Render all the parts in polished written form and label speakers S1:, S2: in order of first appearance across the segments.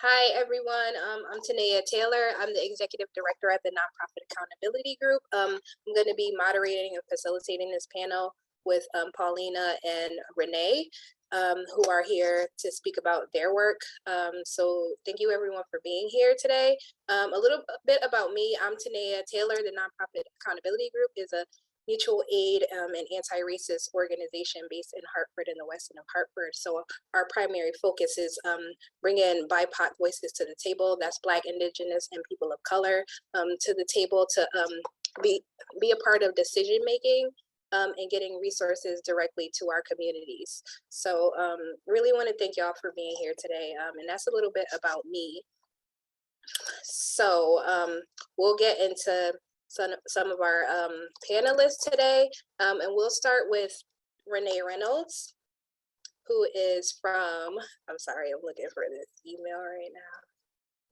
S1: Hi, everyone. I'm Tenaya Taylor. I'm the Executive Director at the Nonprofit Accountability Group. I'm going to be moderating and facilitating this panel with Paulina and Renae, who are here to speak about their work. So thank you, everyone, for being here today. A little bit about me. I'm Tenaya Taylor. The Nonprofit Accountability Group is a mutual aid and anti-racist organization based in Hartford, in the west end of Hartford. So our primary focus is bringing BIPOC voices to the table. That's Black, Indigenous, and people of color to the table to be a part of decision making and getting resources directly to our communities. So really want to thank y'all for being here today. And that's a little bit about me. So we'll get into some of our panelists today. And we'll start with Renae Reynolds, who is from, I'm sorry, I'm looking for this email right now.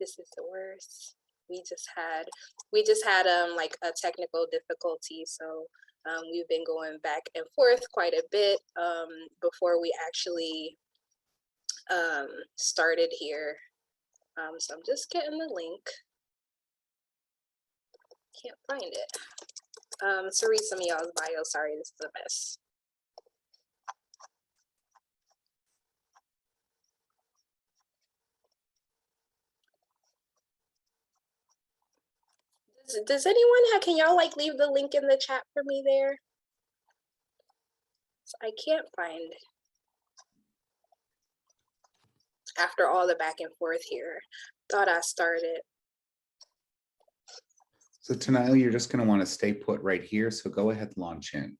S1: This is the worst. We just had like a technical difficulty. So we've been going back and forth quite a bit before we actually started here. So I'm just getting the link. Can't find it. To read some of y'all's bio, sorry, this is a mess. Does anyone can y'all like leave the link in the chat for me there? I can't find after all the back and forth here. Thought I started.
S2: So Tenaya, you're just going to want to stay put right here. So go ahead, launch in.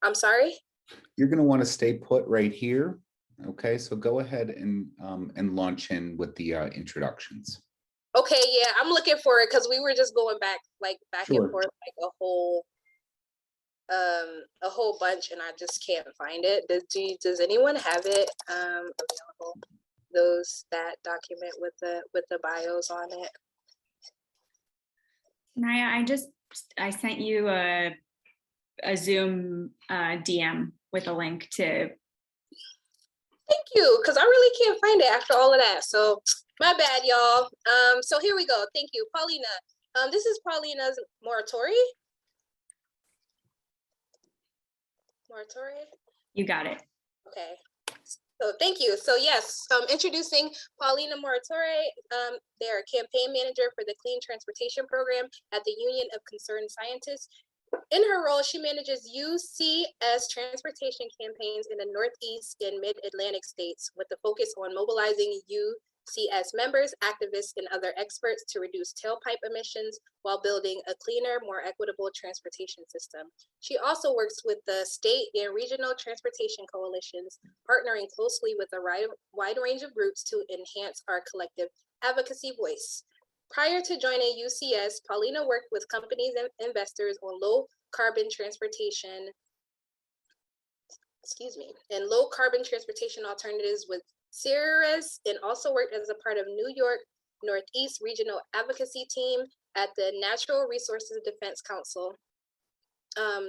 S1: I'm sorry?
S2: You're going to want to stay put right here. Okay, so go ahead and launch in with the introductions.
S1: Okay, yeah, I'm looking for it because we were just going back
S2: Sure.
S1: and forth like a whole bunch, and I just can't find it. Does anyone have it available? That document with the bios on it.
S3: Naya, I sent you a Zoom DM with a link to.
S1: Thank you, because I really can't find it after all of that. So my bad, y'all. So here we go. Thank you, Paulina. This is Paulina's Muratore. Muratore?
S3: You got it.
S1: Okay. So thank you. So yes, introducing Paulina Muratore. They're a campaign manager for the Clean Transportation Program at the Union of Concerned Scientists. In her role, she manages UCS transportation campaigns in the Northeast and Mid-Atlantic states with the focus on mobilizing UCS members, activists, and other experts to reduce tailpipe emissions while building a cleaner, more equitable transportation system. She also works with the state and regional transportation coalitions, partnering closely with a wide range of groups to enhance our collective advocacy voice. Prior to joining UCS, Paulina worked with companies and investors on low carbon transportation alternatives with Cirrus, and also worked as a part of New York Northeast Regional Advocacy Team at the Natural Resources Defense Council.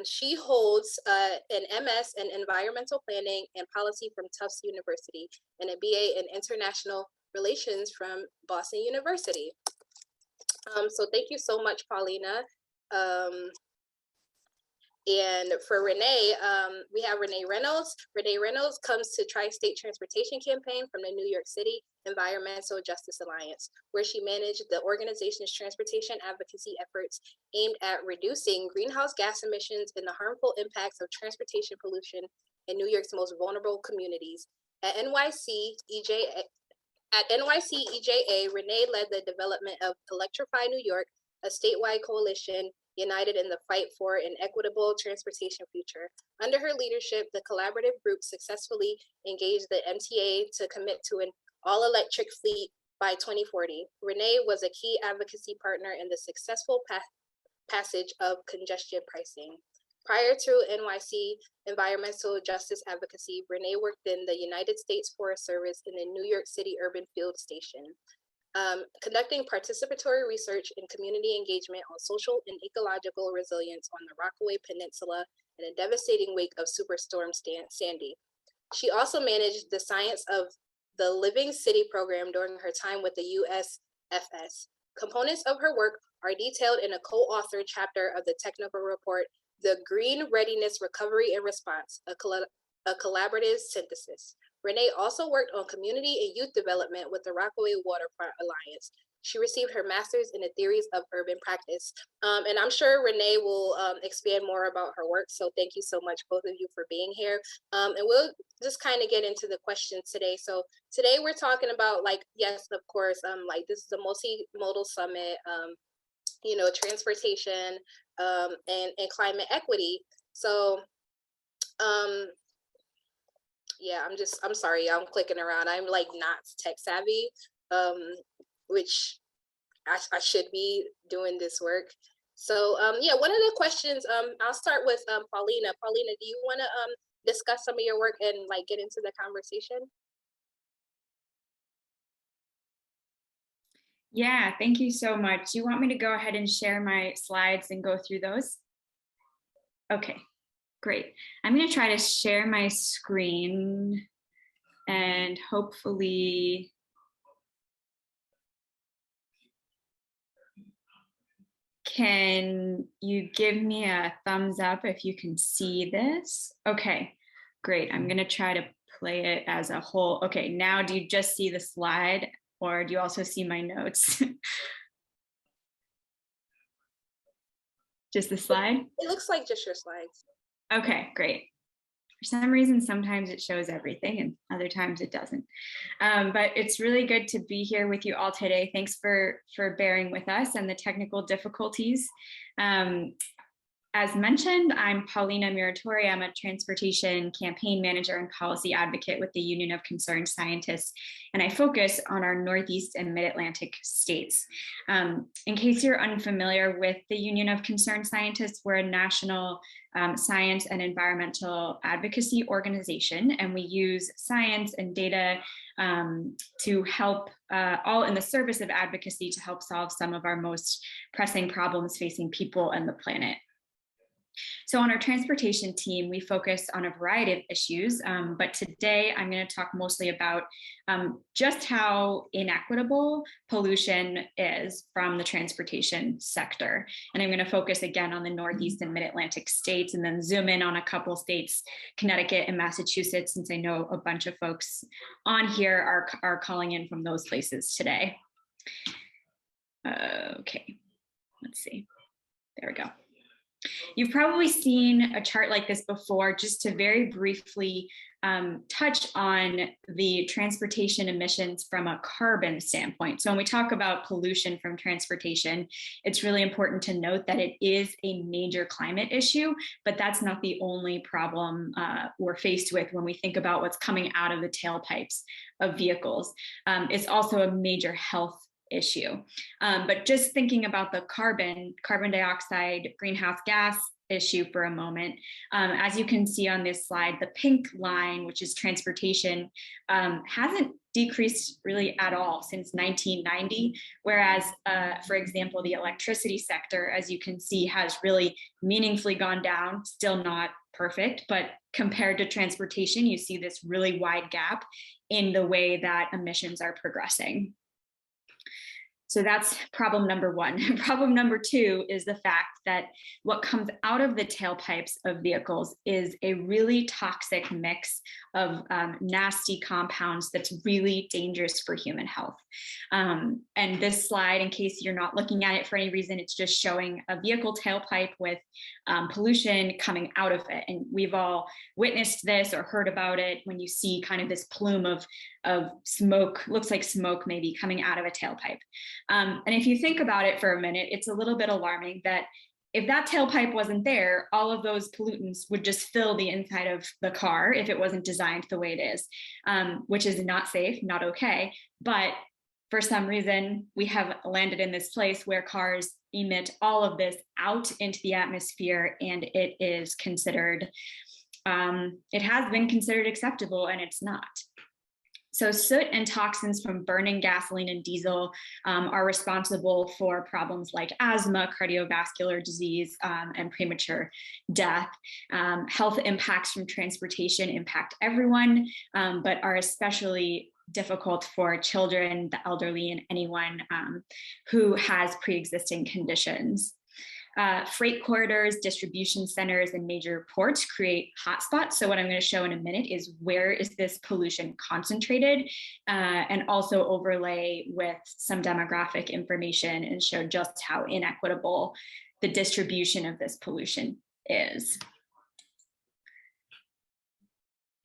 S1: She holds an MS in Environmental Planning and Policy from Tufts University and a BA in International Relations from Boston University. So thank you so much, Paulina. And for Renae, we have Renae Reynolds. Renae Reynolds comes to Tri-State Transportation Campaign from the New York City Environmental Justice Alliance, where she managed the organization's transportation advocacy efforts aimed at reducing greenhouse gas emissions and the harmful impacts of transportation pollution in New York's most vulnerable communities. At NYC EJA, Renae led the development of Electrify New York, a statewide coalition united in the fight for an equitable transportation future. Under her leadership, the collaborative group successfully engaged the MTA to commit to an all-electric fleet by 2040. Renae was a key advocacy partner in the successful passage of congestion pricing. Prior to NYC environmental justice advocacy, Renae worked in the United States Forest Service in the New York City Urban Field Station, conducting participatory research and community engagement on social and ecological resilience on the Rockaway Peninsula in a devastating wake of Superstorm Sandy. She also managed the Science of the Living City program during her time with the USFS. Components of her work are detailed in a co-authored chapter of the technical report, The Green Readiness Recovery and Response, a collaborative synthesis. Renae also worked on community and youth development with the Rockaway Waterfront Alliance. She received her master's in the theories of urban practice. And I'm sure Renae will expand more about her work. So thank you so much, both of you, for being here. And we'll just kind of get into the questions today. So today we're talking about, like, yes, of course, like this is a multimodal summit, you know, transportation and climate equity. So yeah, I'm sorry, I'm clicking around. I'm like not tech savvy, which I should be doing this work. So yeah, one of the questions, I'll start with Paulina. Paulina, do you want to discuss some of your work and like get into the conversation?
S3: Yeah, thank you so much. Do you want me to go ahead and share my slides and go through those? Okay, great. I'm going to try to share my screen and hopefully can you give me a thumbs up if you can see this? Okay, great. I'm going to try to play it as a whole. Okay, now do you just see the slide or do you also see my notes? Just the slide?
S1: It looks like just your slides.
S3: Okay, great. For some reason, sometimes it shows everything and other times it doesn't. But it's really good to be here with you all today. Thanks for bearing with us and the technical difficulties. As mentioned, I'm Paulina Muratore. I'm a transportation campaign manager and policy advocate with the Union of Concerned Scientists, and I focus on our Northeast and Mid-Atlantic states. In case you're unfamiliar with the Union of Concerned Scientists, we're a national science and environmental advocacy organization, and we use science and data to help, all in the service of advocacy, to help solve some of our most pressing problems facing people and the planet. So on our transportation team, we focus on a variety of issues, but today I'm going to talk mostly about just how inequitable pollution is from the transportation sector. And I'm going to focus again on the Northeast and Mid-Atlantic states and then zoom in on a couple states, Connecticut and Massachusetts, since I know a bunch of folks on here are calling in from those places today. Okay, let's see. There we go. You've probably seen a chart like this before, just to very briefly touch on the transportation emissions from a carbon standpoint. So when we talk about pollution from transportation, it's really important to note that it is a major climate issue, but that's not the only problem we're faced with when we think about what's coming out of the tailpipes of vehicles. It's also a major health issue. But just thinking about the carbon dioxide, greenhouse gas issue for a moment, as you can see on this slide, the pink line, which is transportation, hasn't decreased really at all since 1990, whereas, for example, the electricity sector, as you can see, has really meaningfully gone down, still not perfect, but compared to transportation, you see this really wide gap in the way that emissions are progressing. So that's problem number one. Problem number two is the fact that what comes out of the tailpipes of vehicles is a really toxic mix of nasty compounds that's really dangerous for human health. And this slide, in case you're not looking at it for any reason, it's just showing a vehicle tailpipe with pollution coming out of it. And we've all witnessed this or heard about it when you see kind of this plume of smoke, looks like smoke maybe coming out of a tailpipe. And if you think about it for a minute, it's a little bit alarming that if that tailpipe wasn't there, all of those pollutants would just fill the inside of the car if it wasn't designed the way it is, which is not safe, not okay. But for some reason, we have landed in this place where cars emit all of this out into the atmosphere, and it is considered, it has been considered acceptable, and it's not. So soot and toxins from burning gasoline and diesel are responsible for problems like asthma, cardiovascular disease, and premature death. Health impacts from transportation impact everyone, but are especially difficult for children, the elderly, and anyone who has pre-existing conditions. Freight corridors, distribution centers, and major ports create hotspots. So what I'm going to show in a minute is where is this pollution concentrated, and also overlay with some demographic information and show just how inequitable the distribution of this pollution is.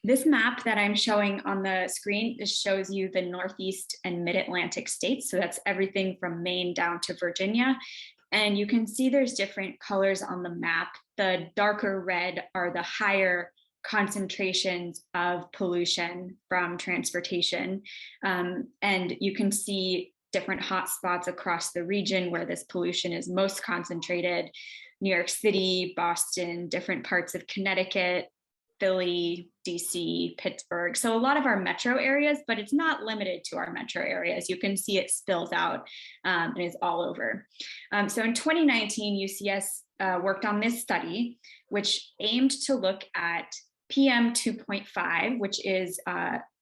S3: This map that I'm showing on the screen shows you the Northeast and Mid-Atlantic states. So that's everything from Maine down to Virginia. And you can see there's different colors on the map. The darker red are the higher concentrations of pollution from transportation. And you can see different hotspots across the region where this pollution is most concentrated. New York City, Boston, different parts of Connecticut, Philly, DC, Pittsburgh. So a lot of our metro areas, but it's not limited to our metro areas. You can see it spills out and is all over. So in 2019, UCS worked on this study, which aimed to look at PM 2.5, which is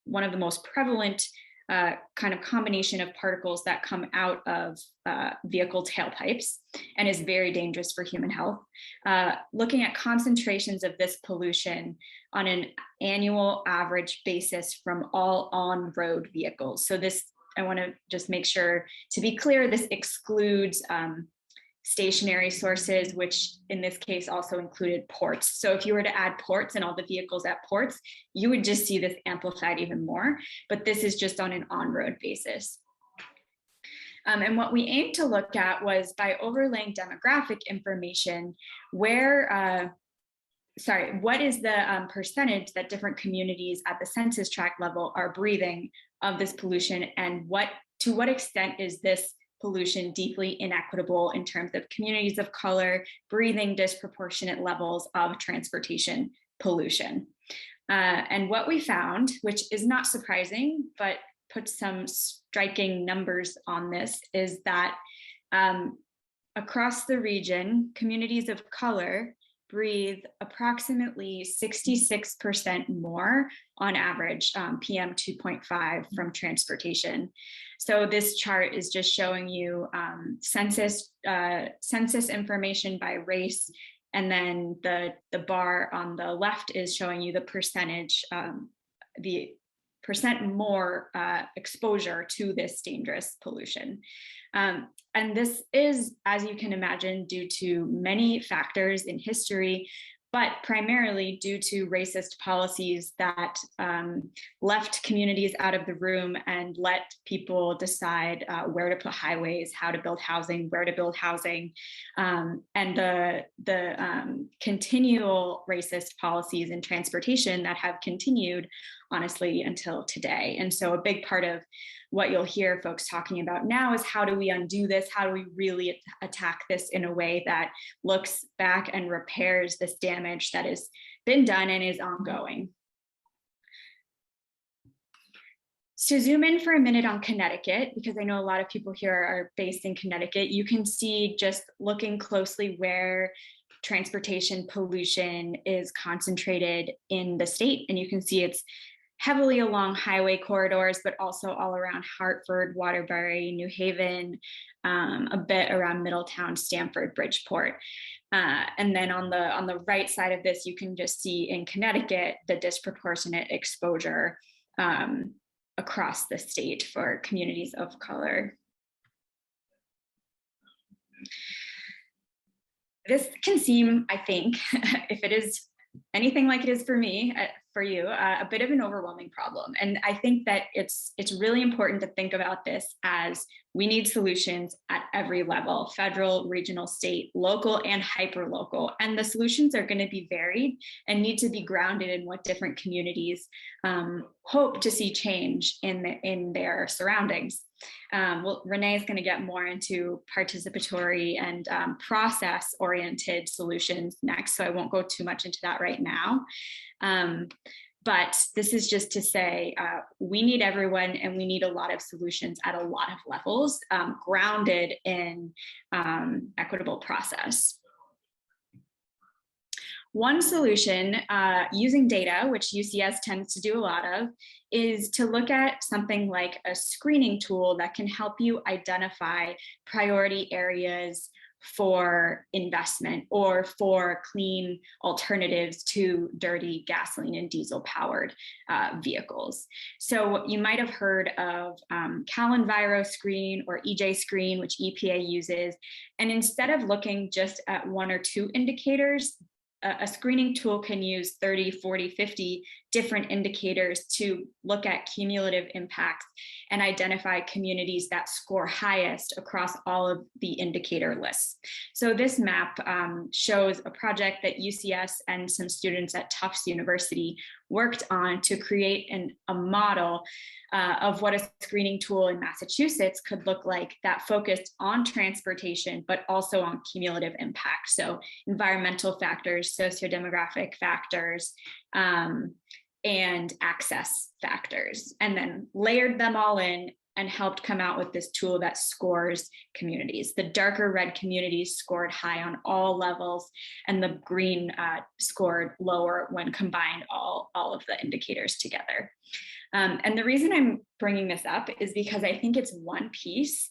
S3: one of the most prevalent kind of combination of particles that come out of vehicle tailpipes and is very dangerous for human health. Looking at concentrations of this pollution on an annual average basis from all on-road vehicles. So this, I want to just make sure to be clear, this excludes stationary sources, which in this case also included ports. So if you were to add ports and all the vehicles at ports, you would just see this amplified even more, but this is just on an on-road basis. And what we aimed to look at was by overlaying demographic information, what is the percentage that different communities at the census tract level are breathing of this pollution, and to what extent is this pollution deeply inequitable in terms of communities of color breathing disproportionate levels of transportation pollution. And what we found, which is not surprising, but puts some striking numbers on this, is that across the region, communities of color breathe approximately 66% more on average PM 2.5 from transportation. So this chart is just showing you census information by race, and then the bar on the left is showing you the percentage, the percent more exposure to this dangerous pollution. And this is, as you can imagine, due to many factors in history, but primarily due to racist policies that left communities out of the room and let people decide where to put highways, how to build housing, where to build housing, and the continual racist policies in transportation that have continued, honestly, until today. And so a big part of what you'll hear folks talking about now is how do we undo this? How do we really attack this in a way that looks back and repairs this damage that has been done and is ongoing? So zoom in for a minute on Connecticut, because I know a lot of people here are based in Connecticut. You can see, just looking closely, where transportation pollution is concentrated in the state. And you can see it's heavily along highway corridors, but also all around Hartford, Waterbury, New Haven, a bit around Middletown, Stamford, Bridgeport. And then on the right side of this, you can just see in Connecticut the disproportionate exposure across the state for communities of color. This can seem, I think, if it is anything like it is for me, for you, a bit of an overwhelming problem. And I think that it's really important to think about this as we need solutions at every level: federal, regional, state, local, and hyperlocal. And the solutions are going to be varied and need to be grounded in what different communities hope to see change in their surroundings. Well, Renae is going to get more into participatory and process-oriented solutions next, so I won't go too much into that right now. But this is just to say we need everyone, and we need a lot of solutions at a lot of levels, grounded in equitable process. One solution using data, which UCS tends to do a lot of, is to look at something like a screening tool that can help you identify priority areas for investment or for clean alternatives to dirty gasoline and diesel powered vehicles. So you might have heard of CalEnviro Screen or EJ Screen, which EPA uses. And instead of looking just at 1 or 2 indicators, a screening tool can use 30, 40, 50 different indicators to look at cumulative impacts and identify communities that score highest across all of the indicator lists. So this map shows a project that UCS and some students at Tufts University worked on to create a model of what a screening tool in Massachusetts could look like that focused on transportation, but also on cumulative impact. So environmental factors, sociodemographic factors, and access factors, and then layered them all in and helped come out with this tool that scores communities. The darker red communities scored high on all levels, and the green scored lower when combined all of the indicators together. And the reason I'm bringing this up is because I think it's one piece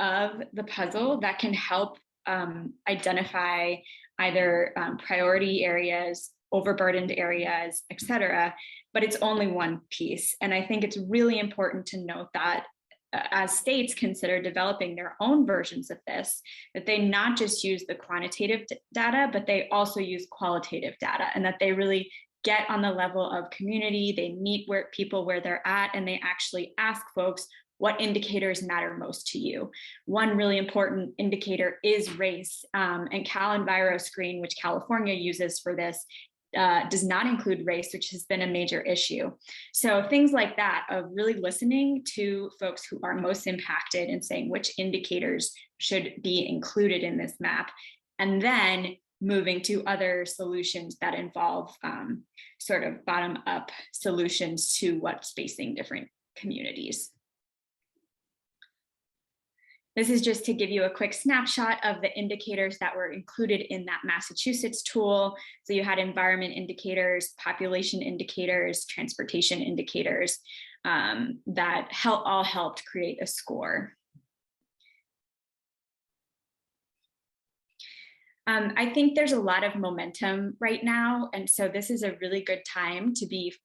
S3: of the puzzle that can help identify either priority areas, overburdened areas, et cetera, but it's only one piece. And I think it's really important to note that as states consider developing their own versions of this, that they not just use the quantitative data, but they also use qualitative data, and that they really get on the level of community, they meet people where they're at, and they actually ask folks, what indicators matter most to you? One really important indicator is race, and CalEnviro Screen, which California uses for this, does not include race, which has been a major issue. So things like that, of really listening to folks who are most impacted and saying which indicators should be included in this map, and then moving to other solutions that involve sort of bottom-up solutions to what's facing different communities. This is just to give you a quick snapshot of the indicators that were included in that Massachusetts tool. So you had environment indicators, population indicators, transportation indicators that all helped create a score. I think there's a lot of momentum right now, and so this is a really good time to be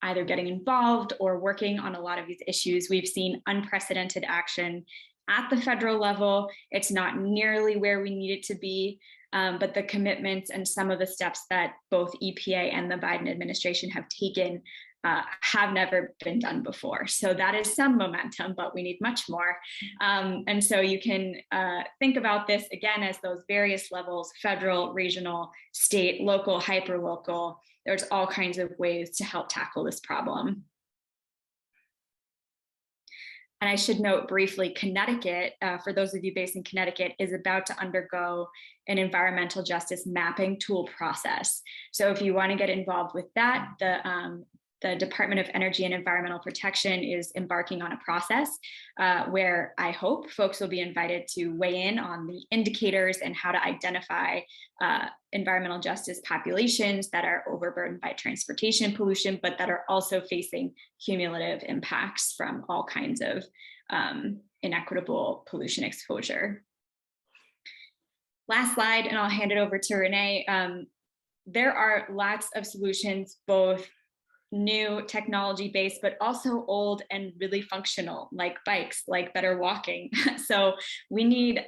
S3: either getting involved or working on a lot of these issues. We've seen unprecedented action at the federal level. It's not nearly where we need it to be, but the commitments and some of the steps that both EPA and the Biden administration have taken have never been done before. So that is some momentum, but we need much more. And so you can think about this again as those various levels: federal, regional, state, local, hyperlocal. There's all kinds of ways to help tackle this problem. And I should note briefly, Connecticut, for those of you based in Connecticut, is about to undergo an environmental justice mapping tool process. So if you want to get involved with that, the Department of Energy and Environmental Protection is embarking on a process where I hope folks will be invited to weigh in on the indicators and how to identify environmental justice populations that are overburdened by transportation pollution, but that are also facing cumulative impacts from all kinds of inequitable pollution exposure. Last slide, and I'll hand it over to Renae. There are lots of solutions, both new technology-based, but also old and really functional, like bikes, like better walking. So we need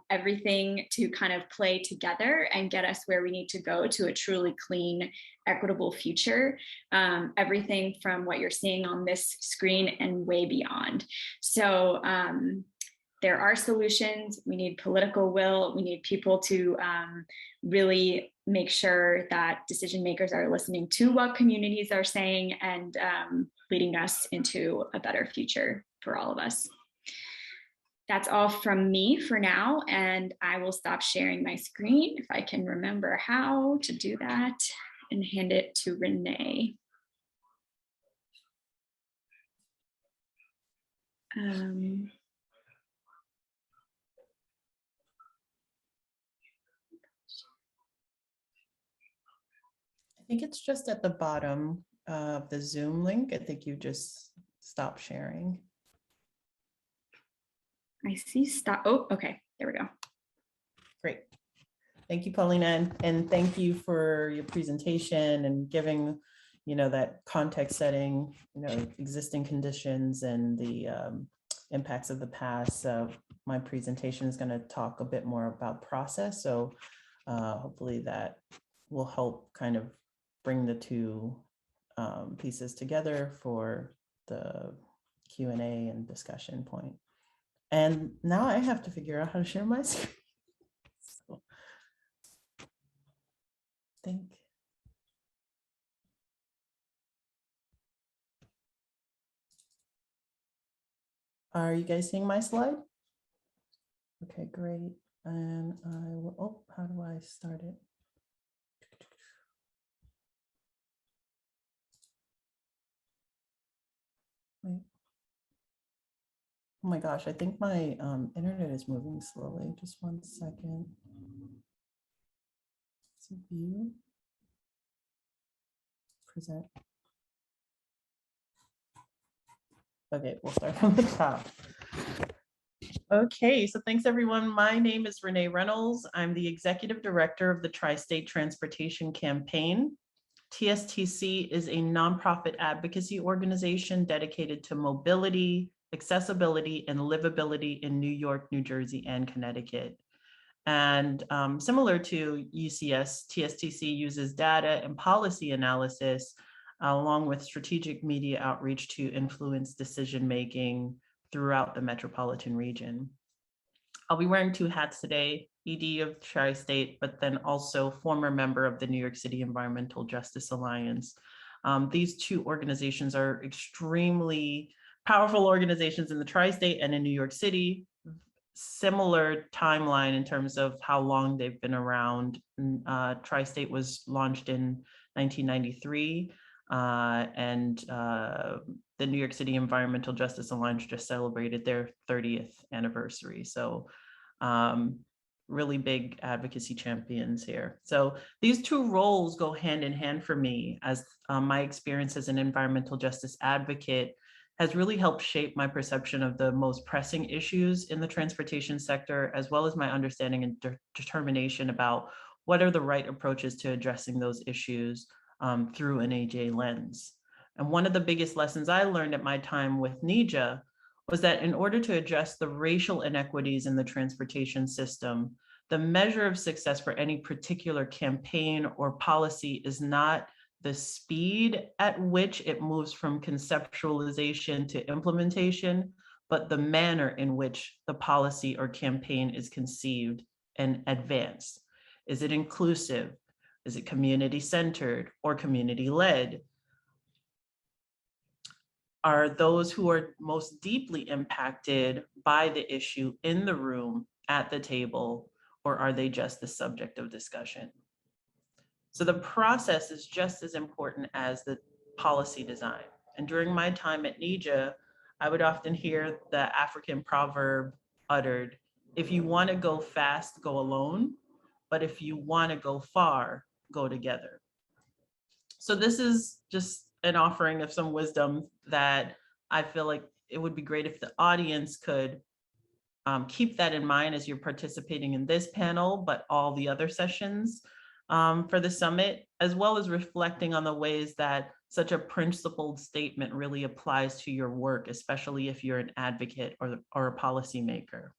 S3: everything to kind of play together and get us where we need to go to a truly clean, equitable future. Everything from what you're seeing on this screen and way beyond. So there are solutions. We need political will. We need people to really make sure that decision makers are listening to what communities are saying and leading us into a better future for all of us. That's all from me for now, and I will stop sharing my screen if I can remember how to do that, and hand it to Renae.
S4: think it's just at the bottom of the Zoom link. I think you just stop sharing.
S3: I see stop. Oh, okay. There we go.
S4: Great. Thank you, Paulina, and thank you for your presentation and giving, that context setting, existing conditions and the impacts of the past. My presentation is going to talk a bit more about process. So hopefully that will help kind of bring the two pieces together for the Q&A and discussion point. And now I have to figure out how to share my screen. So, are you guys seeing my slide? Okay, great. And I will, oh, how do I start it? Wait. Oh my gosh, I think my internet is moving slowly. Just 1 second. So view, present. Okay, we'll start from the top. Okay, so thanks everyone. My name is Renae Reynolds. I'm the Executive Director of the Tri-State Transportation Campaign. TSTC is a nonprofit advocacy organization dedicated to mobility, accessibility, and livability in New York, New Jersey, and Connecticut. And similar to UCS, TSTC uses data and policy analysis along with strategic media outreach to influence decision-making throughout the metropolitan region. I'll be wearing 2 hats today, ED of Tri-State, but then also former member of the New York City Environmental Justice Alliance. These 2 organizations are extremely powerful organizations in the Tri-State and in New York City. Similar timeline in terms of how long they've been around. Tri-State was launched in 1993, and the New York City Environmental Justice Alliance just celebrated their 30th anniversary. So really big advocacy champions here. So these 2 roles go hand in hand for me, as my experience as an environmental justice advocate has really helped shape my perception of the most pressing issues in the transportation sector, as well as my understanding and determination about what are the right approaches to addressing those issues through an AJ lens. And one of the biggest lessons I learned at my time with NEJA was that in order to address the racial inequities in the transportation system, the measure of success for any particular campaign or policy is not the speed at which it moves from conceptualization to implementation, but the manner in which the policy or campaign is conceived and advanced. Is it inclusive? Is it community-centered or community-led? Are those who are most deeply impacted by the issue in the room at the table, or are they just the subject of discussion? So the process is just as important as the policy design. And during my time at NEJA, I would often hear the African proverb uttered, if you want to go fast, go alone, but if you want to go far, go together. So this is just an offering of some wisdom that I feel like it would be great if the audience could keep that in mind as you're participating in this panel, but all the other sessions for the summit, as well as reflecting on the ways that such a principled statement really applies to your work, especially if you're an advocate or a policymaker.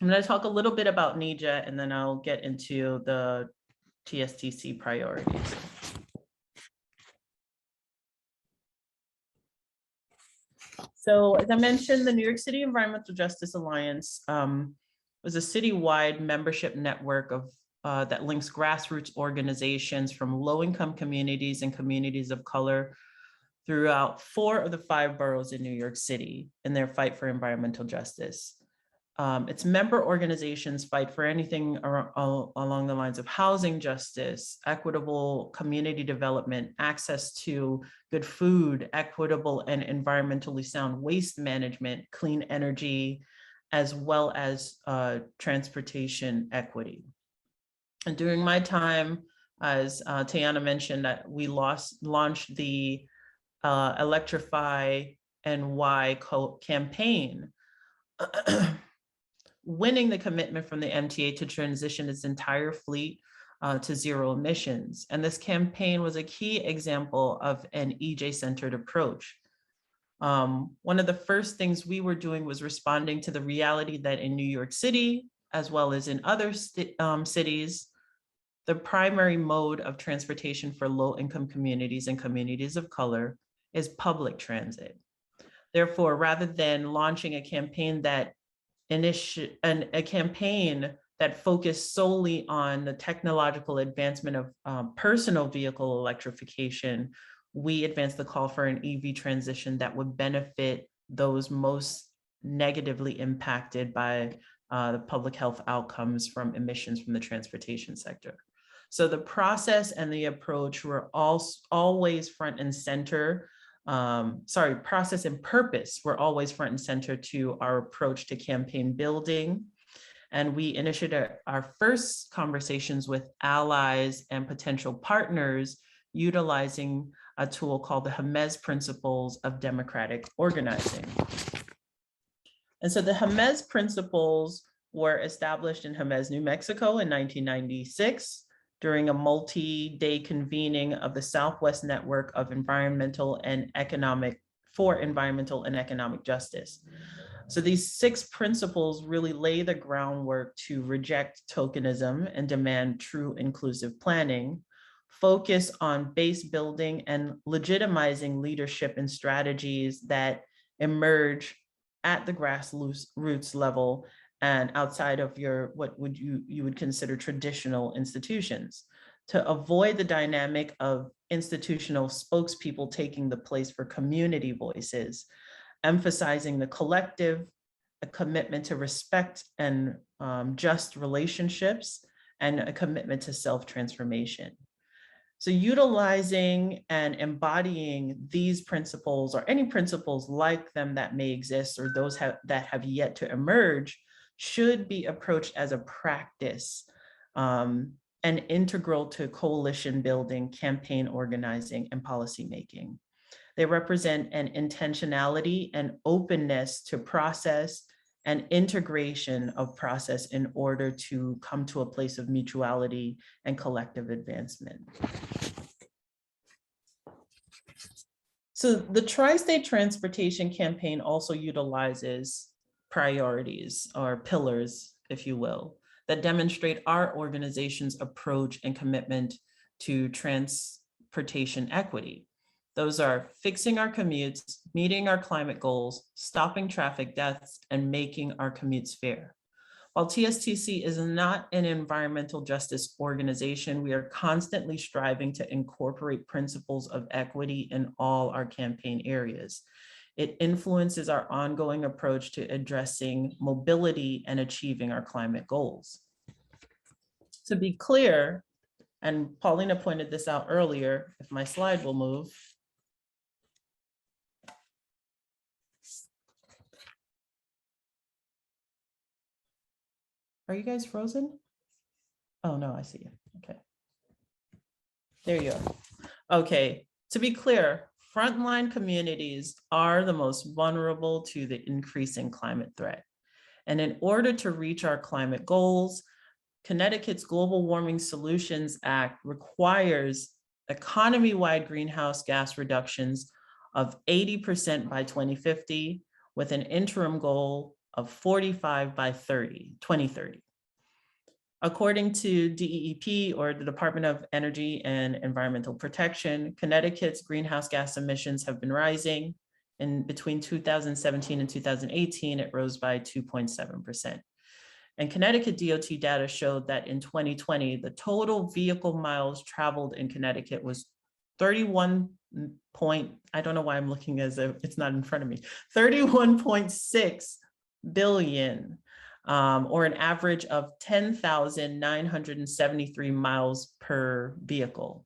S4: I'm going to talk a little bit about NEJA, and then I'll get into the TSTC priorities. So as I mentioned, the New York City Environmental Justice Alliance was a citywide membership network of that links grassroots organizations from low-income communities and communities of color throughout 4 of the 5 boroughs in New York City in their fight for environmental justice. Its member organizations fight for anything along the lines of housing justice, equitable community development, access to good food, equitable and environmentally sound waste management, clean energy, as well as transportation equity. And during my time as Tayana mentioned, that we launched the Electrify NY campaign, winning the commitment from the MTA to transition its entire fleet to zero emissions. And this campaign was a key example of an EJ-centered approach. One of the first things we were doing was responding to the reality that in New York City, as well as in other cities, the primary mode of transportation for low-income communities and communities of color is public transit. Therefore, rather than launching a campaign that focused solely on the technological advancement of personal vehicle electrification, we advanced the call for an EV transition that would benefit those most negatively impacted by the public health outcomes from emissions from the transportation sector. So the process and the approach were always front and center. Process and purpose were always front and center to our approach to campaign building. And we initiated our first conversations with allies and potential partners utilizing a tool called the Jemez Principles of Democratic Organizing. And so the Jemez Principles were established in Jemez, New Mexico in 1996 during a multi-day convening of the Southwest Network of Environmental and Economic Justice. So these 6 principles really lay the groundwork to reject tokenism and demand true inclusive planning, focus on base building and legitimizing leadership and strategies that emerge at the grassroots level and outside of what you would consider traditional institutions, to avoid the dynamic of institutional spokespeople taking the place for community voices, emphasizing the collective, a commitment to respect and just relationships, and a commitment to self-transformation. So utilizing and embodying these principles, or any principles like them that may exist, or those that have yet to emerge, should be approached as a practice and integral to coalition building, campaign organizing, and policymaking. They represent an intentionality and openness to process and integration of process in order to come to a place of mutuality and collective advancement. So the Tri-State Transportation Campaign also utilizes priorities, or pillars, if you will, that demonstrate our organization's approach and commitment to transportation equity. Those are fixing our commutes, meeting our climate goals, stopping traffic deaths, and making our commutes fair. While TSTC is not an environmental justice organization, we are constantly striving to incorporate principles of equity in all our campaign areas. It influences our ongoing approach to addressing mobility and achieving our climate goals. To be clear, and Paulina pointed this out earlier, if my slide will move. Are you guys frozen? Oh, no, I see you. Okay. There you go. Okay, to be clear, frontline communities are the most vulnerable to the increasing climate threat. And in order to reach our climate goals, Connecticut's Global Warming Solutions Act requires economy-wide greenhouse gas reductions of 80% by 2050, with an interim goal of 45 by 2030. According to DEEP, or the Department of Energy and Environmental Protection, Connecticut's greenhouse gas emissions have been rising. In between 2017 and 2018, it rose by 2.7%. And Connecticut DOT data showed that in 2020, the total vehicle miles traveled in Connecticut was 31 I don't know why I'm looking as if it's not in front of me, 31.6 billion, or an average of 10,973 miles per vehicle.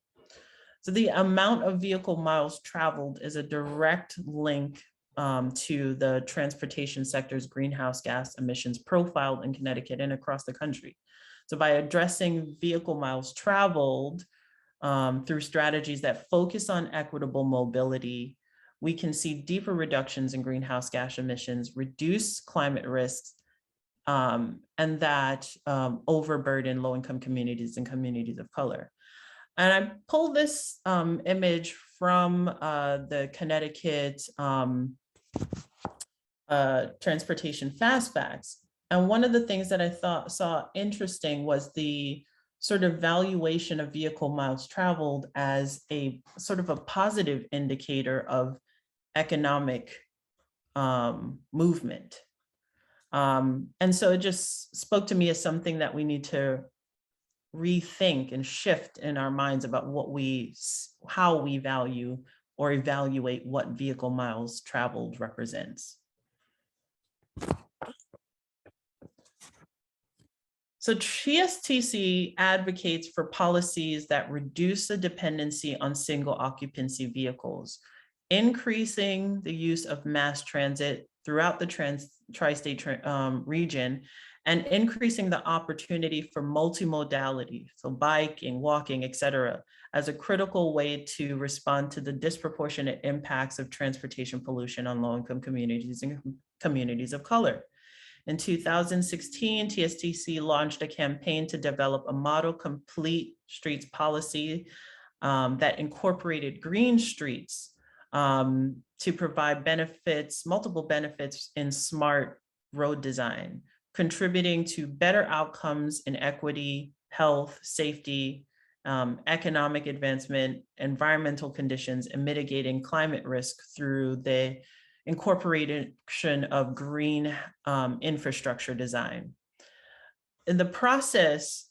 S4: So the amount of vehicle miles traveled is a direct link to the transportation sector's greenhouse gas emissions profile in Connecticut and across the country. So by addressing vehicle miles traveled, through strategies that focus on equitable mobility, we can see deeper reductions in greenhouse gas emissions, reduce climate risks, and that overburden low-income communities and communities of color. And I pulled this image from the Connecticut Transportation Fast Facts. And one of the things that I saw interesting was the sort of valuation of vehicle miles traveled as a sort of a positive indicator of economic movement. And so it just spoke to me as something that we need to rethink and shift in our minds about how we value or evaluate what vehicle miles traveled represents. So TSTC advocates for policies that reduce the dependency on single occupancy vehicles, increasing the use of mass transit throughout the tri-state region, and increasing the opportunity for multimodality, so biking, walking, et cetera, as a critical way to respond to the disproportionate impacts of transportation pollution on low-income communities and communities of color. In 2016, TSTC launched a campaign to develop a model complete streets policy that incorporated green streets to provide benefits, multiple benefits in smart road design, contributing to better outcomes in equity, health, safety, economic advancement, environmental conditions, and mitigating climate risk through the incorporation of green infrastructure design. In the process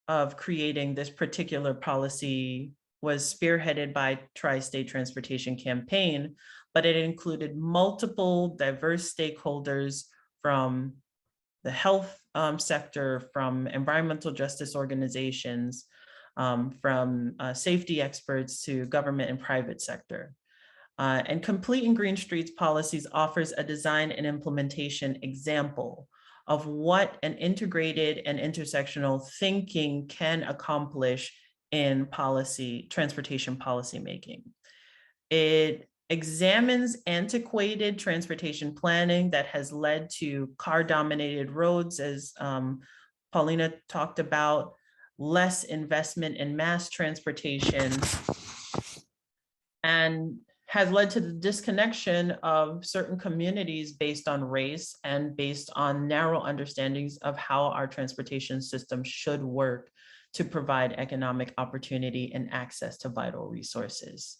S4: of creating this particular policy was spearheaded by Tri-State Transportation Campaign, but it included multiple diverse stakeholders from the health sector, from environmental justice organizations, from safety experts to government and private sector. And Complete and Green Streets policies offers a design and implementation example of what an integrated and intersectional thinking can accomplish in transportation policy making. It examines antiquated transportation planning that has led to car-dominated roads, as Paulina talked about, less investment in mass transportation, and has led to the disconnection of certain communities based on race and based on narrow understandings of how our transportation system should work to provide economic opportunity and access to vital resources.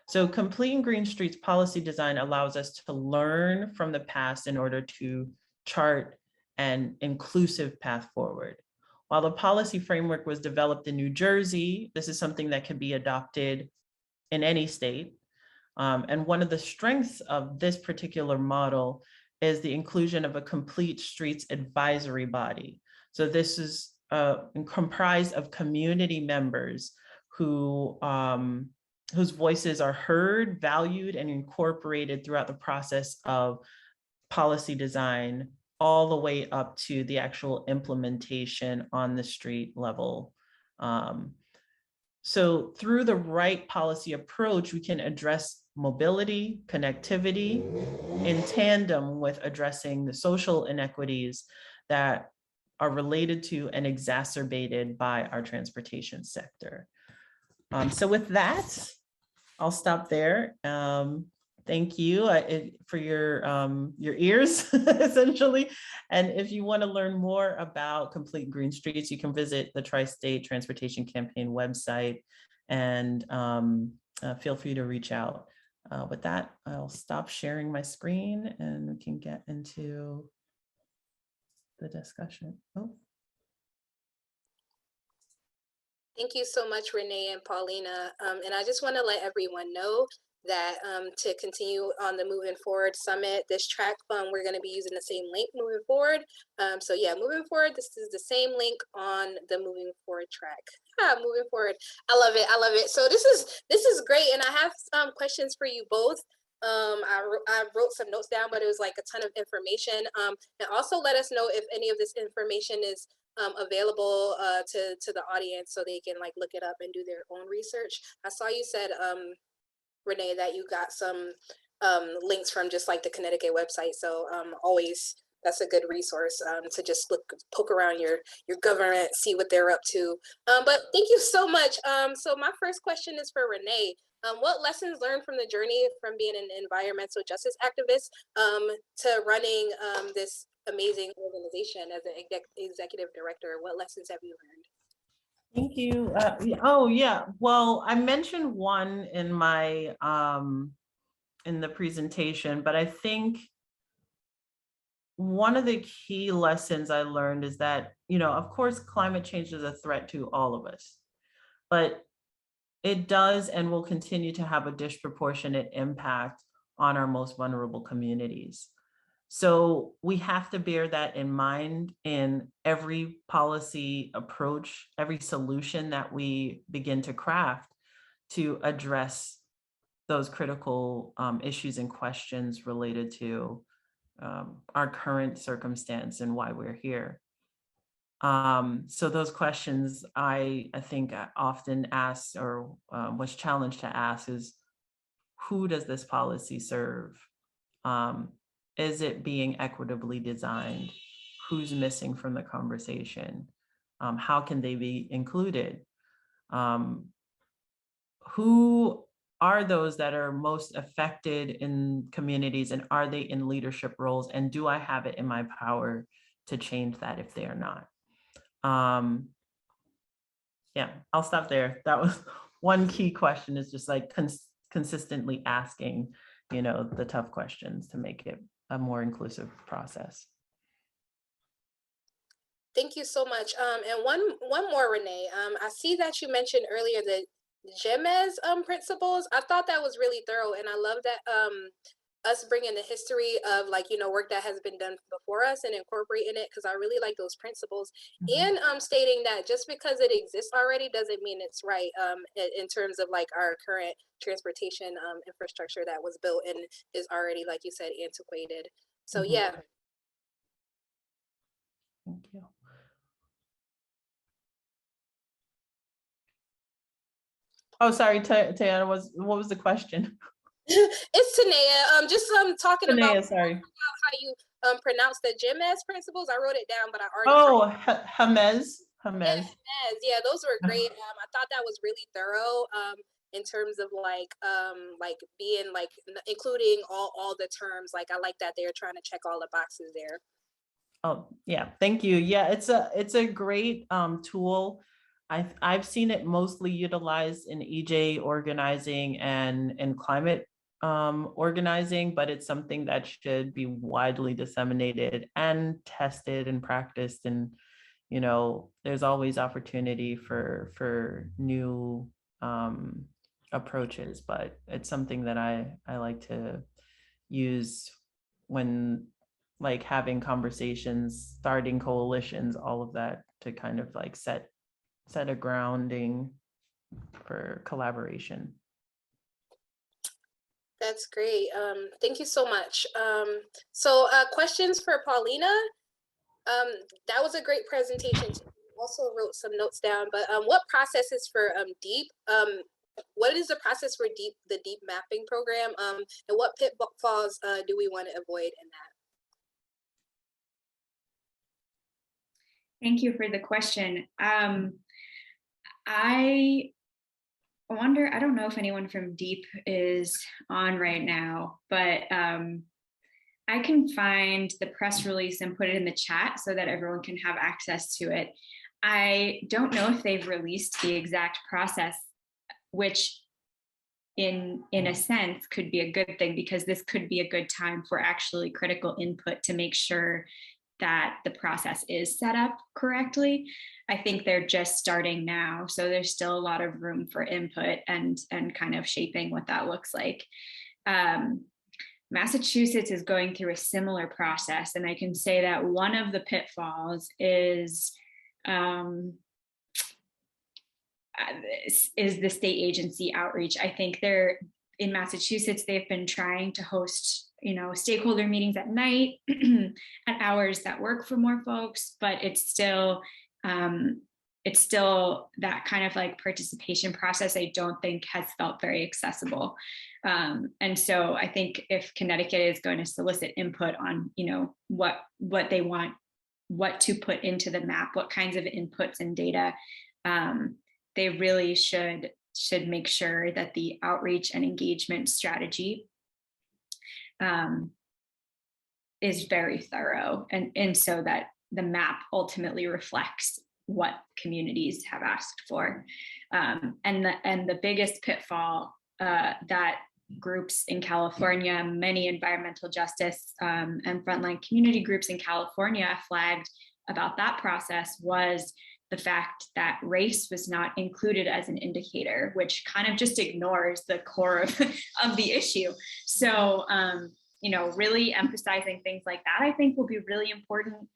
S4: So Complete and Green Streets policy design allows us to learn from the past in order to chart an inclusive path forward. While the policy framework was developed in New Jersey, this is something that can be adopted in any state. And one of the strengths of this particular model is the inclusion of a complete streets advisory body. So this is comprised of community members who whose voices are heard, valued, and incorporated throughout the process of policy design, all the way up to the actual implementation on the street level. So through the right policy approach, we can address mobility, connectivity, in tandem with addressing the social inequities that are related to and exacerbated by our transportation sector. So with that, I'll stop there. Thank you for your ears, essentially. And if you want to learn more about Complete Green Streets, you can visit the Tri-State Transportation Campaign website, and feel free to reach out. With that, I'll stop sharing my screen and we can get into the discussion. Oh.
S1: Thank you so much, Renae and Paulina. And I just want to let everyone know that to continue on the Moving Forward Summit, this track, we're going to be using the same link moving forward. So yeah, moving forward, this is the same link on the Moving Forward track. Moving forward, I love it. I love it. So this is great, and I have some questions for you both. I wrote some notes down, but it was like a ton of information. And also let us know if any of this information is available to the audience so they can like look it up and do their own research. I saw you said, Renae, that you got some links from just like the Connecticut website. So always, that's a good resource to just poke around your government, see what they're up to. But thank you so much. So my first question is for Renae. What lessons learned from the journey from being an environmental justice activist to running this amazing organization as an executive director? What lessons have you learned?
S4: Thank you. Oh yeah. Well, I mentioned one in my in the presentation, but I think one of the key lessons I learned is that, of course, climate change is a threat to all of us, but it does and will continue to have a disproportionate impact on our most vulnerable communities. So we have to bear that in mind in every policy approach, every solution that we begin to craft to address those critical issues and questions related to our current circumstance and why we're here. So those questions I think I often asked or was challenged to ask is, who does this policy serve? Is it being equitably designed? Who's missing from the conversation? How can they be included? Who are those that are most affected in communities, and are they in leadership roles? And do I have it in my power to change that if they are not? Yeah, I'll stop there. That was one key question, is just like consistently asking, the tough questions to make it a more inclusive process.
S1: Thank you so much. And one more, Renae. I see that you mentioned earlier the GEMES principles. I thought that was really thorough, and I love that us bringing the history of work that has been done before us and incorporating it, because I really like those principles. And stating that just because it exists already doesn't mean it's right in terms of like our current transportation infrastructure that was built and is already, like you said, antiquated. So yeah.
S4: Thank you. Oh, sorry, Tayana, what was the question?
S1: It's Tenaya. Just talking
S4: Tenaya,
S1: about
S4: sorry.
S1: how you pronounce the GEMES principles. I wrote it down, but I already.
S4: Oh, Hamez.
S1: Yeah, those were great. I thought that was really thorough. In terms of like being like including all the terms. Like I like that they're trying to check all the boxes there.
S4: Oh yeah, thank you. Yeah, it's a great tool. I've seen it mostly utilized in EJ organizing and in climate organizing, but it's something that should be widely disseminated and tested and practiced. And there's always opportunity for new approaches, but it's something that I like to use when like having conversations, starting coalitions, all of that, to kind of like set a grounding for collaboration.
S1: That's great. Thank you so much. So questions for Paulina. That was a great presentation. Also wrote some notes down, but what processes for DEEP? What is the process for the DEEP mapping program? And what pitfalls do we want to avoid in that?
S3: Thank you for the question. I wonder, I don't know if anyone from DEEP is on right now, but I can find the press release and put it in the chat so that everyone can have access to it. I don't know if they've released the exact process, which in a sense could be a good thing, because this could be a good time for actually critical input to make sure that the process is set up correctly. I think they're just starting now, so there's still a lot of room for input and kind of shaping what that looks like. Massachusetts is going through a similar process, and I can say that one of the pitfalls is the state agency outreach. I think in Massachusetts, they've been trying to host stakeholder meetings at night at hours that work for more folks, but it's still that kind of like participation process I don't think has felt very accessible. And so I think if Connecticut is going to solicit input on, what they want, what to put into the map, what kinds of inputs and data, they really should make sure that the outreach and engagement strategy is very thorough, and so that the map ultimately reflects what communities have asked for. And the biggest pitfall that groups in California, many environmental justice and frontline community groups in California flagged about that process was the fact that race was not included as an indicator, which kind of just ignores the core of the issue. So, really emphasizing things like that, I think, will be really important.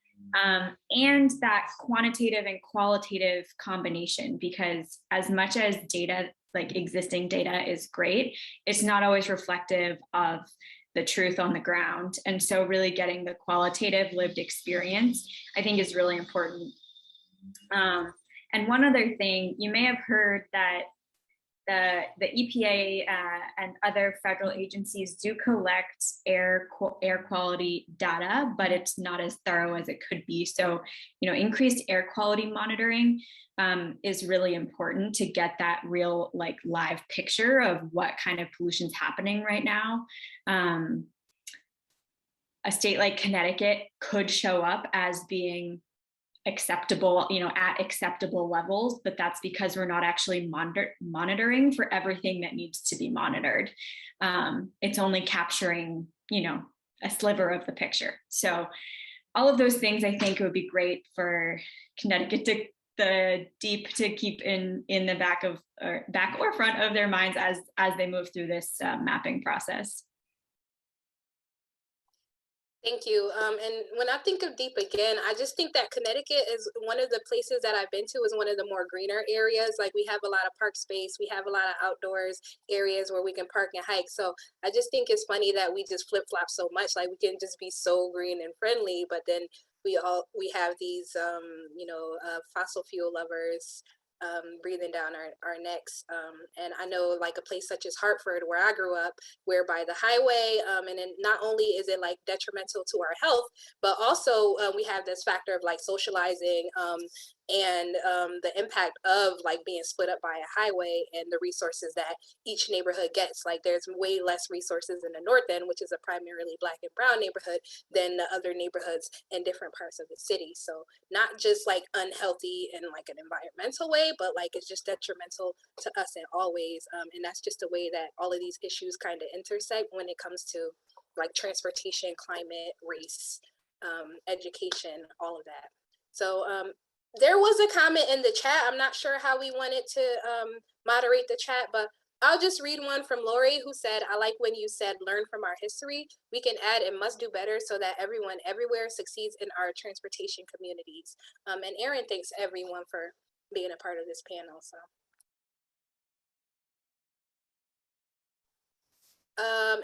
S3: And that quantitative and qualitative combination, because as much as data, like existing data, is great, it's not always reflective of the truth on the ground. And so really getting the qualitative lived experience, I think, is really important. And one other thing, you may have heard that the EPA and other federal agencies do collect air quality data, but it's not as thorough as it could be. So, increased air quality monitoring is really important to get that real, like, live picture of what kind of pollution is happening right now. A state like Connecticut could show up as being acceptable, at acceptable levels, but that's because we're not actually monitoring for everything that needs to be monitored. It's only capturing, a sliver of the picture. So all of those things, I think, would be great for Connecticut to keep in the back or front of their minds as they move through this mapping process.
S1: Thank you. And when I think of deep again, I just think that Connecticut is one of the places that I've been to, is one of the more greener areas. Like, we have a lot of park space, we have a lot of outdoors areas where we can park and hike. So I just think it's funny that we just flip flop so much. Like, we can just be so green and friendly, but then we have these fossil fuel lovers breathing down our necks. And I know, like, a place such as Hartford, where I grew up, whereby the highway, and then not only is it like detrimental to our health, but also we have this factor of like socializing and the impact of like being split up by a highway and the resources that each neighborhood gets. Like, there's way less resources in the North End, which is a primarily Black and brown neighborhood, than the other neighborhoods in different parts of the city. So not just like unhealthy in like an environmental way, but like it's just detrimental to us in all ways. And that's just the way that all of these issues kind of intersect when it comes to like transportation, climate, race, education, all of that. So there was a comment in the chat. I'm not sure how we wanted to moderate the chat, but I'll just read one from Lori, who said, "I like when you said learn from our history. We can add and must do better so that everyone everywhere succeeds in our transportation communities." And Erin thanks everyone for being a part of this panel. So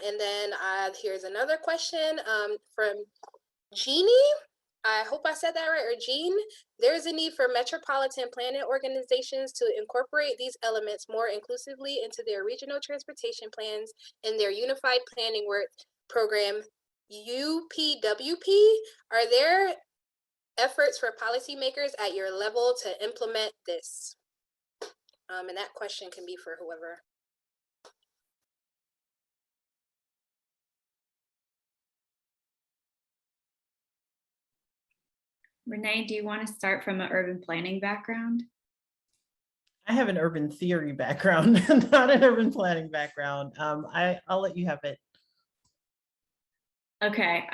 S1: and then here's another question from Jeannie. I hope I said that right, or Jean. "There is a need for metropolitan planning organizations to incorporate these elements more inclusively into their regional transportation plans in their Unified Planning Work Program, UPWP. Are there efforts for policymakers at your level to implement this?" And that question can be for whoever.
S3: Renae, do you want to start from an urban planning background?
S4: I have an urban theory background, not an urban planning background. I'll let you have it.
S3: Okay,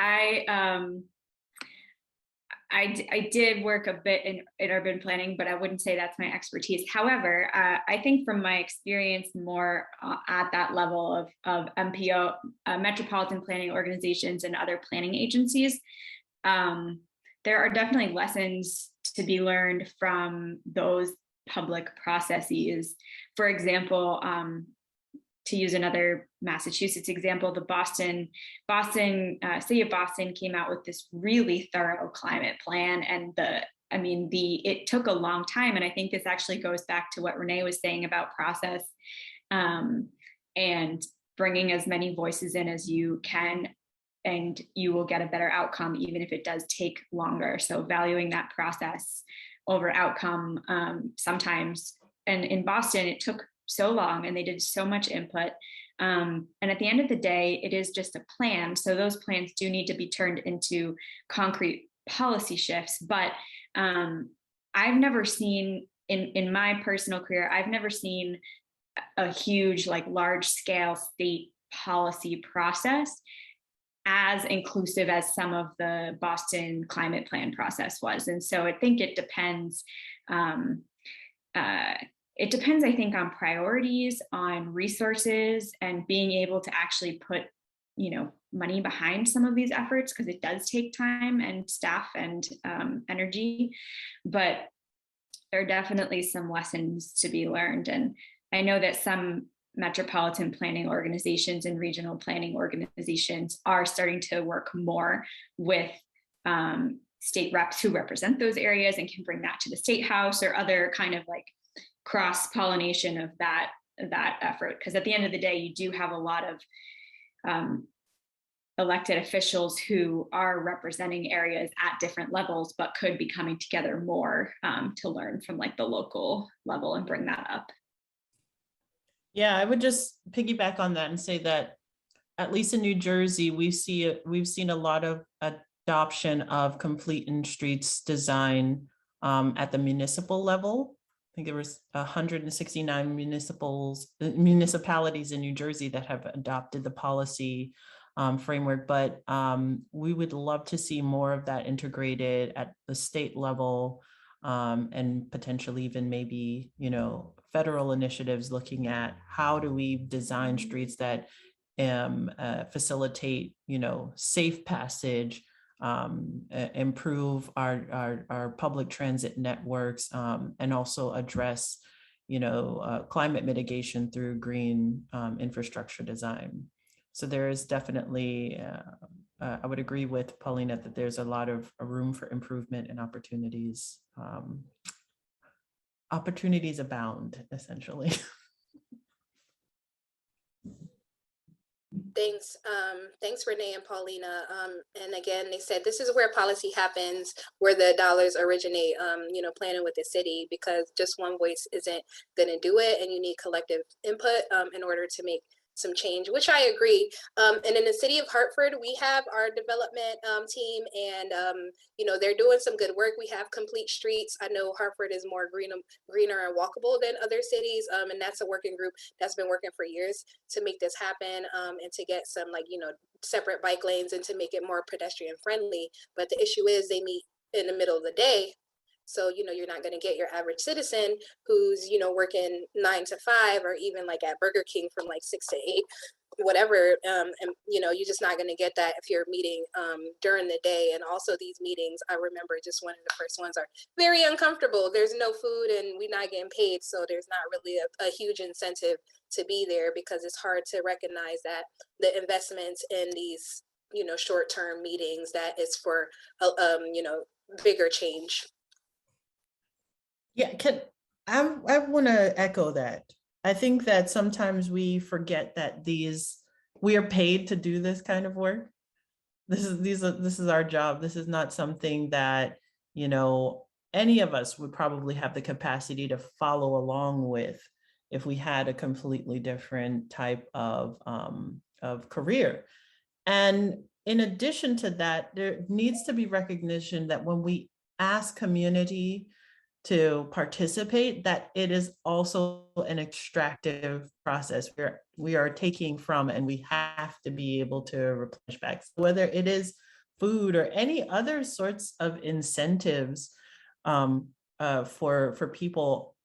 S3: I did work a bit in urban planning, but I wouldn't say that's my expertise. However, I think from my experience more at that level of MPO, metropolitan planning organizations and other planning agencies, there are definitely lessons to be learned from those public processes. For example, to use another Massachusetts example, the city of Boston came out with this really thorough climate plan, and it took a long time. And I think this actually goes back to what Renae was saying about process, and bringing as many voices in as you can, and you will get a better outcome, even if it does take longer. So valuing that process over outcome sometimes. And in Boston, it took so long and they did so much input. And at the end of the day, it is just a plan. So those plans do need to be turned into concrete policy shifts. But I've never seen, in my personal career, I've never seen a huge, like large scale state policy process as inclusive as some of the Boston climate plan process was. And so I think it depends. It depends, I think, on priorities, on resources, and being able to actually put, money behind some of these efforts, because it does take time and staff and energy. But there are definitely some lessons to be learned. And I know that some metropolitan planning organizations and regional planning organizations are starting to work more with state reps who represent those areas and can bring that to the state house, or other kind of like cross-pollination of that effort. Because at the end of the day, you do have a lot of elected officials who are representing areas at different levels, but could be coming together more to learn from like the local level and bring that up.
S4: Yeah, I would just piggyback on that and say that at least in New Jersey, we've seen a lot of adoption of complete in-streets design at the municipal level. I think there was 169 municipalities in New Jersey that have adopted the policy framework, but we would love to see more of that integrated at the state level, and potentially even maybe, federal initiatives looking at how do we design streets that facilitate, safe passage, improve our public transit networks, and also address, climate mitigation through green infrastructure design. So there is definitely, I would agree with Paulina that there's a lot of room for improvement and opportunities. Opportunities abound, essentially.
S1: Thanks. Thanks, Renae and Paulina. And again, they said this is where policy happens, where the dollars originate, planning with the city, because just one voice isn't going to do it, and you need collective input in order to make some change, which I agree. And in the city of Hartford, we have our development team, and they're doing some good work. We have complete streets. I know Hartford is more greener and walkable than other cities, and that's a working group that's been working for years to make this happen, and to get some separate bike lanes and to make it more pedestrian friendly. But the issue is they meet in the middle of the day. So, you're not going to get your average citizen who's, working 9 to 5, or even like at Burger King from like 6 to 8, whatever. And, you're just not going to get that if you're meeting during the day. And also these meetings, I remember just one of the first ones are very uncomfortable. There's no food and we're not getting paid. So there's not really a huge incentive to be there, because it's hard to recognize that the investments in these, short-term meetings, that it's for, bigger change.
S4: Yeah, I want to echo that. I think that sometimes we forget that we are paid to do this kind of work. This is our job. This is not something that, any of us would probably have the capacity to follow along with if we had a completely different type of career. And in addition to that, there needs to be recognition that when we ask community to participate, that it is also an extractive process where we are taking from, and we have to be able to replenish back, whether it is food or any other sorts of incentives for people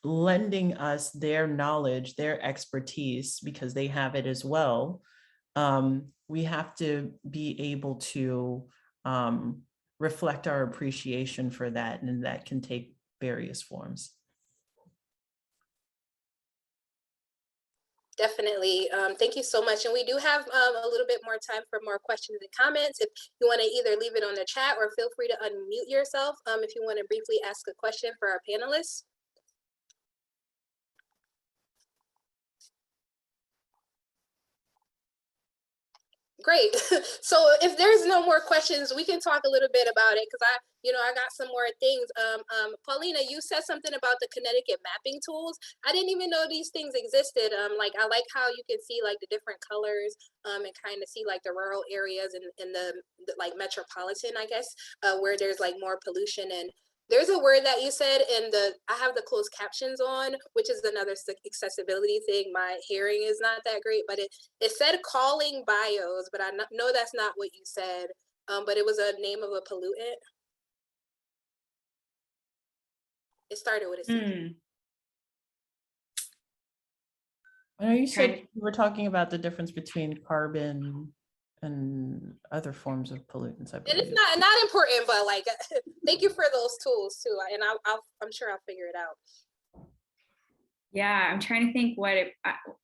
S4: lending us their knowledge, their expertise, because they have it as well. We have to be able to reflect our appreciation for that, and that can take various forms.
S1: Definitely. Thank you so much. And we do have a little bit more time for more questions and comments. If you want to either leave it on the chat or feel free to unmute yourself if you want to briefly ask a question for our panelists. Great. So if there's no more questions, we can talk a little bit about it because I got some more things. Paulina, you said something about the Connecticut mapping tools. I didn't even know these things existed. Like I like how you can see like the different colors and kind of see like the rural areas and the like metropolitan, I guess, where there's like more pollution. And there's a word that you said in I have the closed captions on, which is another accessibility thing. My hearing is not that great, but it said calling bios, but I know that's not what you said. But it was a name of a pollutant. It started with a C.
S4: I know you said you were talking about the difference between carbon and other forms of pollutants, I believe.
S1: And it's not important, but like, thank you for those tools too. And I'm sure I'll figure it out.
S3: Yeah, I'm trying to think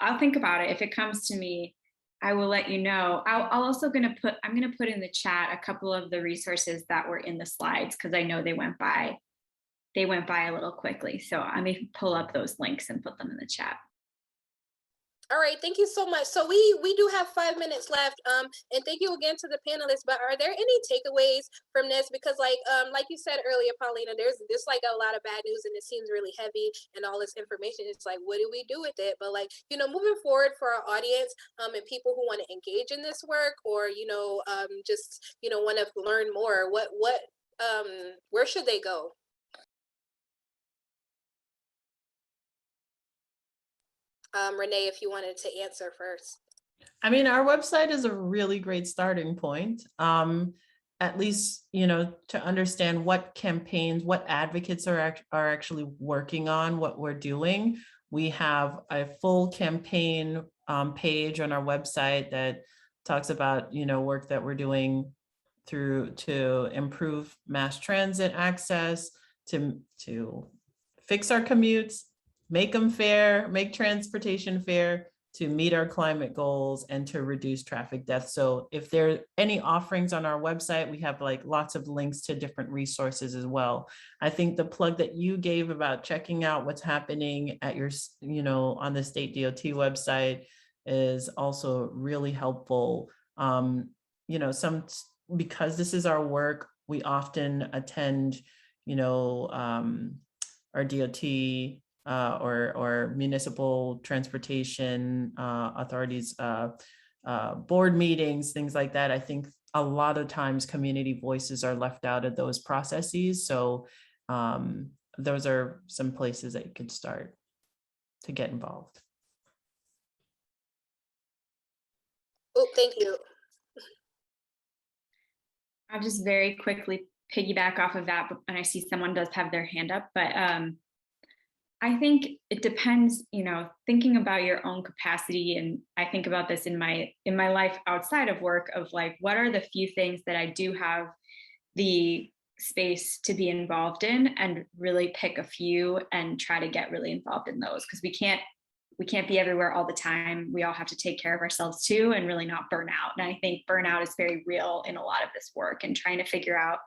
S3: I'll think about it. If it comes to me, I will let you know. I'm also I'm gonna put in the chat a couple of the resources that were in the slides because I know they went by a little quickly. So I may pull up those links and put them in the chat.
S1: All right, thank you so much. So we do have 5 minutes left. And thank you again to the panelists. But are there any takeaways from this? Because like you said earlier, Paulina, there's like a lot of bad news and it seems really heavy and all this information. It's like, what do we do with it? But like, moving forward for our audience and people who want to engage in this work or just want to learn more, where should they go? Renae, if you wanted to answer first.
S4: I mean, our website is a really great starting point. At least, to understand what campaigns, what advocates are actually working on, what we're doing. We have a full campaign page on our website that talks about, work that we're doing to improve mass transit access, to fix our commutes, make them fair, make transportation fair, to meet our climate goals and to reduce traffic deaths. So if there are any offerings on our website, we have like lots of links to different resources as well. I think the plug that you gave about checking out what's happening at your, on the state DOT website is also really helpful. Because this is our work, we often attend, our DOT or municipal transportation authorities board meetings, things like that. I think a lot of times community voices are left out of those processes. So those are some places that you could start to get involved.
S1: Oh, thank you.
S3: I'll just very quickly piggyback off of that, and I see someone does have their hand up, but I think it depends, thinking about your own capacity. And I think about this in my life outside of work of like, what are the few things that I do have the space to be involved in, and really pick a few and try to get really involved in those. Because we can't be everywhere all the time. We all have to take care of ourselves too, and really not burn out. And I think burnout is very real in a lot of this work, and trying to figure out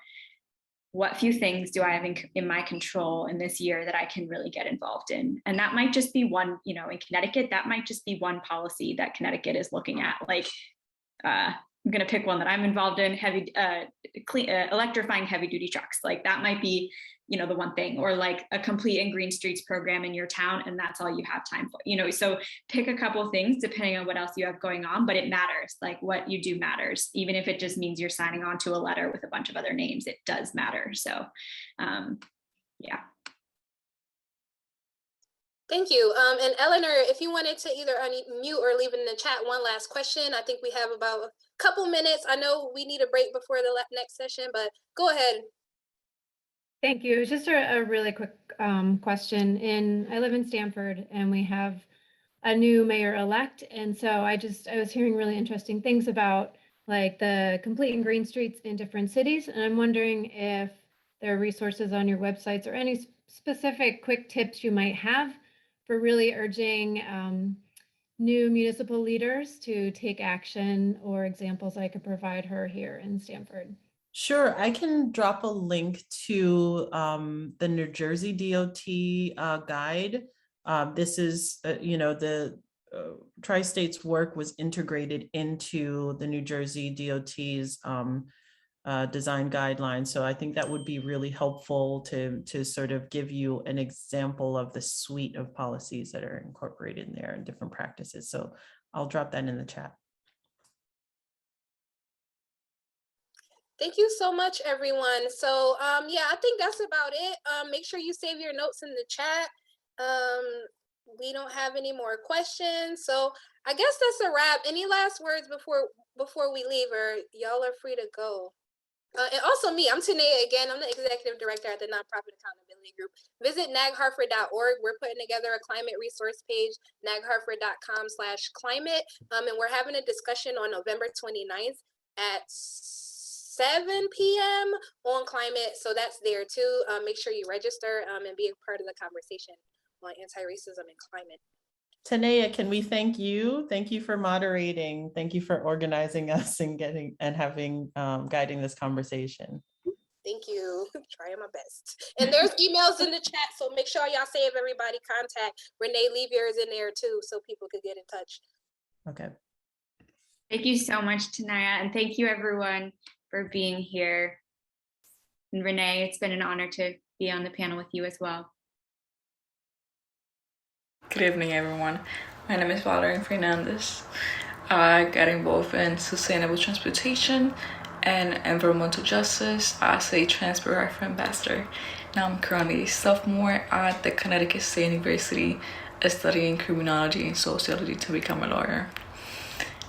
S3: what few things do I have in my control in this year that I can really get involved in. And that might just be one, in Connecticut, that might just be one policy that Connecticut is looking at. Like, I'm going to pick one that I'm involved in, electrifying heavy duty trucks. Like that might be, the one thing, or like a complete and green streets program in your town, and that's all you have time for, so pick a couple of things depending on what else you have going on, but it matters. Like what you do matters, even if it just means you're signing on to a letter with a bunch of other names, it does matter. So, yeah.
S1: Thank you. And Eleanor, if you wanted to either unmute or leave in the chat one last question. I think we have about a couple minutes. I know we need a break before the next session, but go ahead.
S5: Thank you. Just a really quick question. I live in Stamford, and we have a new mayor-elect, and so I was hearing really interesting things about like the complete and green streets in different cities, and I'm wondering if there are resources on your websites or any specific quick tips you might have for really urging new municipal leaders to take action, or examples I could provide her here in Stamford?
S4: Sure, I can drop a link to the New Jersey DOT guide. This is, the Tri-State's work was integrated into the New Jersey DOT's design guidelines. So I think that would be really helpful to sort of give you an example of the suite of policies that are incorporated in there and different practices. So I'll drop that in the chat.
S1: Thank you so much, everyone. So yeah, I think that's about it. Make sure you save your notes in the chat. We don't have any more questions. So I guess that's a wrap. Any last words before we leave, or y'all are free to go? And also me, I'm Tenaya again. I'm the executive director at the Nonprofit Accountability Group. Visit naghartford.org. We're putting together a climate resource page, naghartford.com/climate. And we're having a discussion on November 29th at 7 p.m. on climate. So that's there too. Make sure you register and be a part of the conversation on anti-racism and climate.
S4: Tenaya, can we thank you? Thank you for moderating. Thank you for organizing us and guiding this conversation.
S1: Thank you. Trying my best. And there's emails in the chat, so make sure y'all save everybody contact. Renae, leave yours in there too, so people could get in touch.
S4: Okay.
S3: Thank you so much, Tenaya, and thank you everyone for being here. And Renae, it's been an honor to be on the panel with you as well.
S6: Good evening, everyone. My name is Valerie Fernandez. I got involved in sustainable transportation and environmental justice as a Transport Rifle Ambassador. Now I'm currently a sophomore at the Connecticut State University studying criminology and sociology to become a lawyer.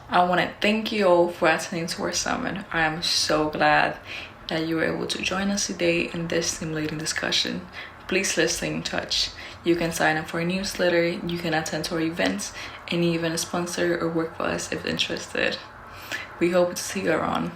S6: I want to thank you all for attending to our summit. I am so glad that you were able to join us today in this stimulating discussion. Please let's stay in touch. You can sign up for a newsletter, you can attend to our events, and even sponsor or work for us if interested. We hope to see you around.